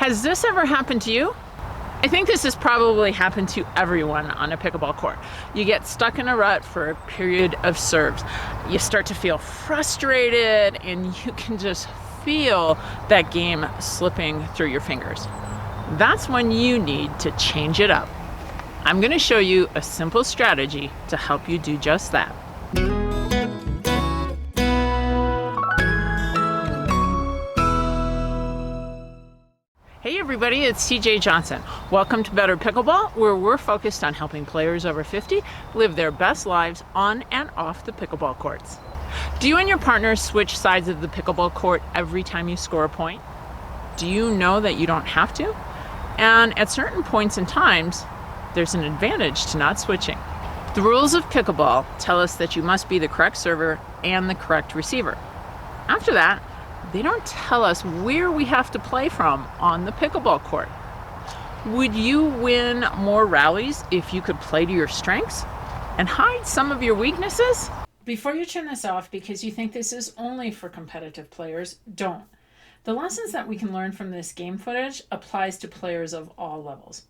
Has this ever happened to you? I think this has probably happened to everyone on a pickleball court. You get stuck in a rut for a period of serves. You start to feel frustrated and you can just feel that game slipping through your fingers. That's when you need to change it up. I'm going to show you a simple strategy to help you do just that. Hey everybody, it's CJ Johnson. Welcome to Better Pickleball, where we're focused on helping players over 50 live their best lives on and off the pickleball courts. Do you and your partner switch sides of the pickleball court every time you score a point? Do you know that you don't have to? And at certain points and times, there's an advantage to not switching. The rules of pickleball tell us that you must be the correct server and the correct receiver. After that, they don't tell us where we have to play from on the pickleball court. Would you win more rallies if you could play to your strengths and hide some of your weaknesses? Before you turn this off because you think this is only for competitive players, don't. The lessons that we can learn from this game footage applies to players of all levels.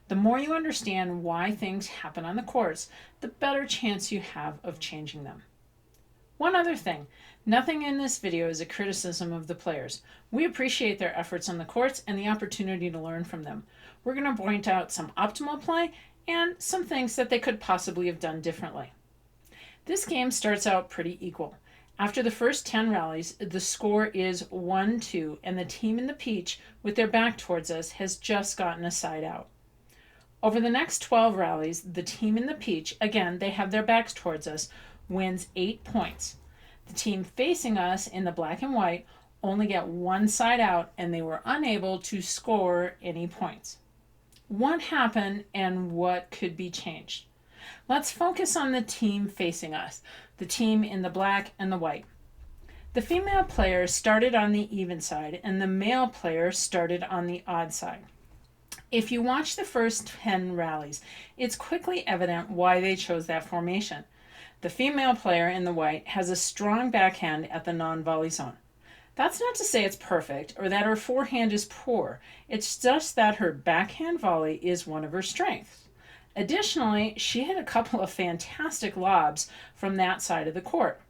The more you understand why things happen on the courts, the better chance you have of changing them. One other thing, nothing in this video is a criticism of the players. We appreciate their efforts on the courts and the opportunity to learn from them. We're going to point out some optimal play and some things that they could possibly have done differently. This game starts out pretty equal. After the first 10 rallies, the score is 1-2, and the team in the peach, with their back towards us, has just gotten a side out. Over the next 12 rallies, the team in the peach, again, they have their backs towards us, wins 8 points. The team facing us in the black and white only get one side out, and they were unable to score any points. What happened and what could be changed? Let's focus on the team facing us, the team in the black and the white. The female player started on the even side, and the male player started on the odd side. If you watch the first 10 rallies, it's quickly evident why they chose that formation. The female player in the white has a strong backhand at the non-volley zone. That's not to say it's perfect or that her forehand is poor. It's just that her backhand volley is one of her strengths. Additionally, she hit a couple of fantastic lobs from that side of the court.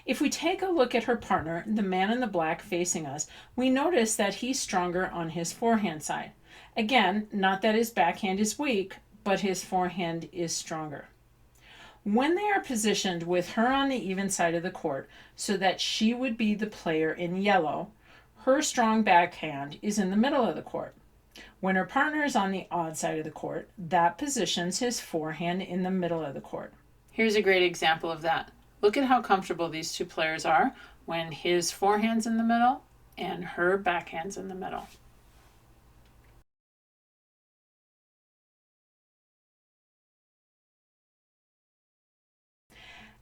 If we take a look at her partner, the man in the black facing us, we notice that he's stronger on his forehand side. Again, not that his backhand is weak, but his forehand is stronger. When they are positioned with her on the even side of the court so that she would be the player in yellow, her strong backhand is in the middle of the court. When her partner is on the odd side of the court, that positions his forehand in the middle of the court. Here's a great example of that. Look at how comfortable these two players are when his forehand's in the middle and her backhand's in the middle.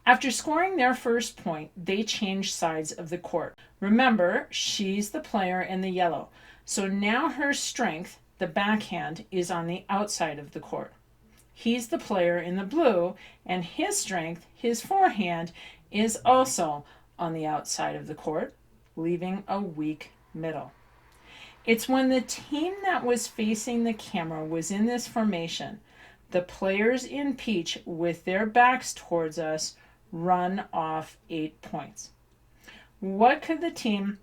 After scoring their first point, they change sides of the court. Remember, she's the player in the yellow. So now her strength, the backhand, is on the outside of the court. He's the player in the blue, and his strength, his forehand, is also on the outside of the court, leaving a weak middle. It's when the team that was facing the camera was in this formation, the players in peach with their backs towards us run off 8 points. What could the team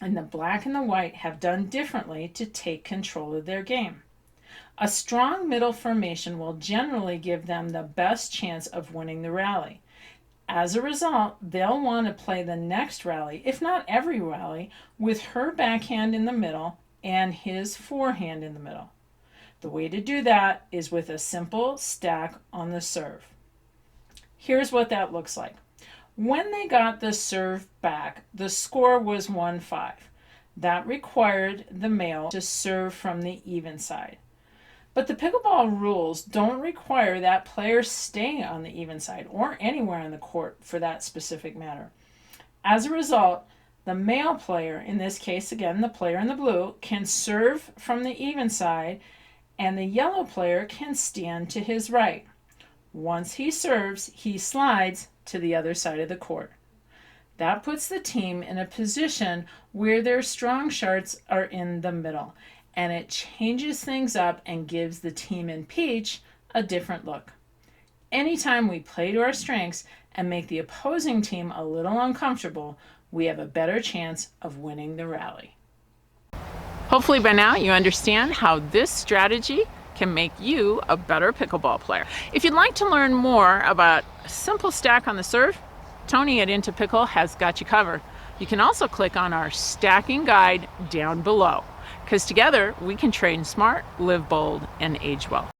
in the black and the white have done differently to take control of their game? A strong middle formation will generally give them the best chance of winning the rally. As a result, they'll want to play the next rally, if not every rally, with her backhand in the middle and his forehand in the middle. The way to do that is with a simple stack on the serve. Here's what that looks like. When they got the serve back, the score was 1-5. That required the male to serve from the even side. But the pickleball rules don't require that player stay on the even side or anywhere on the court for that specific matter. As a result, the male player, in this case again the player in the blue, can serve from the even side and the yellow player can stand to his right. Once he serves, he slides to the other side of the court. That puts the team in a position where their strong shots are in the middle. and it changes things up and gives the team in peach a different look. Anytime we play to our strengths and make the opposing team a little uncomfortable, we have a better chance of winning the rally. Hopefully by now you understand how this strategy can make you a better pickleball player. If you'd like to learn more about a simple stack on the serve, Tony at Into Pickle has got you covered. You can also click on our stacking guide down below, because together we can train smart, live bold, and age well.